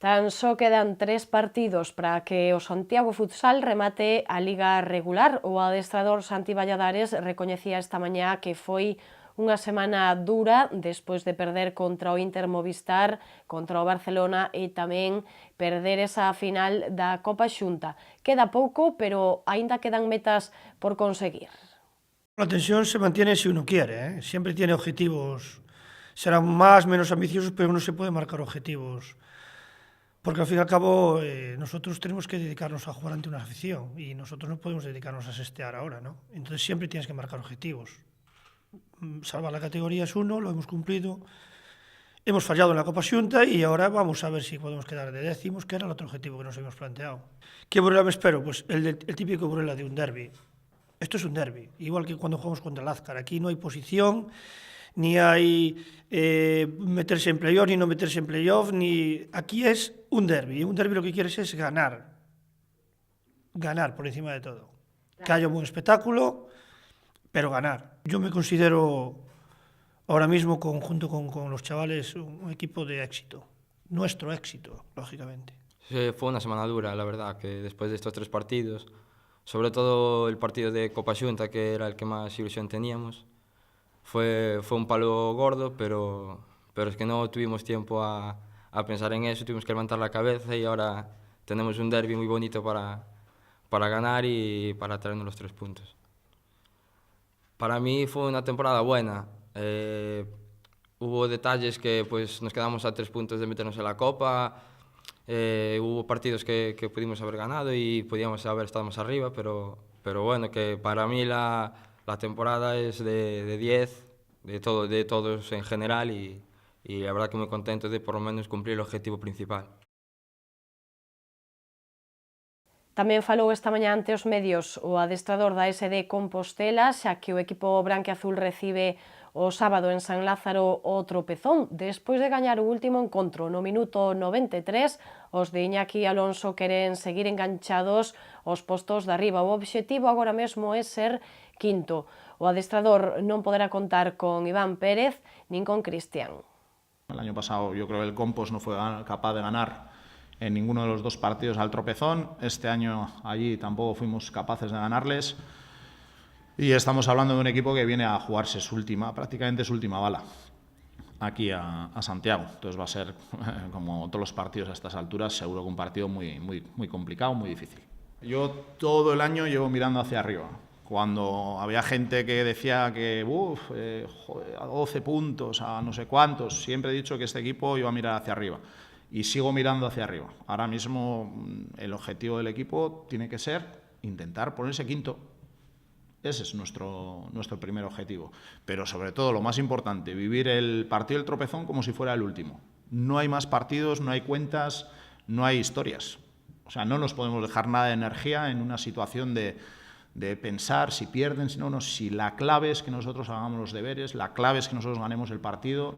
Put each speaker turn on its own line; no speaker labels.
Tan só quedan 3 partidos para que o Santiago Futsal remate a Liga regular. O adestrador Santi Valladares recoñecía esta mañá que foi unha semana dura despois de perder contra o Inter Movistar, contra o Barcelona e tamén perder esa final da Copa Xunta. Queda pouco, pero aínda quedan metas por conseguir.
La tensión se mantiene si uno quiere, ¿eh? Siempre tiene objetivos, serán más, menos ambiciosos, pero uno se puede marcar objetivos. Porque al fin y al cabo nosotros tenemos que dedicarnos a jugar ante una afición y nosotros no podemos dedicarnos a sestear ahora, ¿no? Entonces siempre tienes que marcar objetivos. Salvar la categoría es uno, lo hemos cumplido. Hemos fallado en la Copa Xunta y ahora vamos a ver si podemos quedar de décimos, que era el otro objetivo que nos habíamos planteado. ¿Qué Burela me espero? Pues el típico Burela de un derbi. Esto es un derbi, igual que cuando jugamos contra el Azcar. Aquí no hay posición, ni hay meterse en playoff, ni no meterse en playoff, ni... Aquí es un derbi. Un derbi lo que quieres es ganar. Ganar por encima de todo. Que haya un buen espectáculo, pero ganar. Yo me considero ahora mismo, junto con los chavales, un equipo de éxito. Nuestro éxito, lógicamente.
Sí, fue una semana dura, la verdad, que después de estos 3 partidos, sobre todo el partido de Copa Xunta, que era el que más ilusión teníamos, fue un palo gordo, pero es que no tuvimos tiempo a pensar en eso, tuvimos que levantar la cabeza y ahora tenemos un derbi muy bonito para ganar y para traernos los 3 puntos. Para mí fue una temporada buena. Hubo detalles que pues, nos quedamos a 3 puntos de meternos en la Copa, hubo partidos que pudimos haber ganado y podíamos haber estado más arriba, pero bueno, que para mí la temporada es de 10, de todos en general y la verdad que muy contento de por lo menos cumplir el objetivo principal.
Tamén falou esta mañá ante os medios o adestrador da SD Compostela, xa que o equipo branquiazul recibe o sábado en San Lázaro o Tropezón. Despois de gañar o último encontro no minuto 93, os de Iñaki Alonso queren seguir enganchados aos postos de arriba. O obxectivo agora mesmo é ser quinto. O adestrador non poderá contar con Iván Pérez nin con Cristian.
El año pasado yo creo que el Compos no fue capaz de ganar en ninguno de los 2 partidos al Tropezón. Este año allí tampoco fuimos capaces de ganarles. Y estamos hablando de un equipo que viene a jugarse prácticamente su última bala aquí a Santiago. Entonces va a ser, como todos los partidos a estas alturas, seguro que un partido muy complicado, muy difícil. Yo todo el año llevo mirando hacia arriba. Cuando había gente que decía que a 12 puntos, a no sé cuántos, siempre he dicho que este equipo iba a mirar hacia arriba. Y sigo mirando hacia arriba. Ahora mismo el objetivo del equipo tiene que ser intentar ponerse quinto. Ese es nuestro primer objetivo. Pero sobre todo, lo más importante, vivir el partido del Tropezón como si fuera el último. No hay más partidos, no hay cuentas, no hay historias. O sea, no nos podemos dejar nada de energía en una situación de pensar si pierden, si no, si la clave es que nosotros hagamos los deberes, la clave es que nosotros ganemos el partido.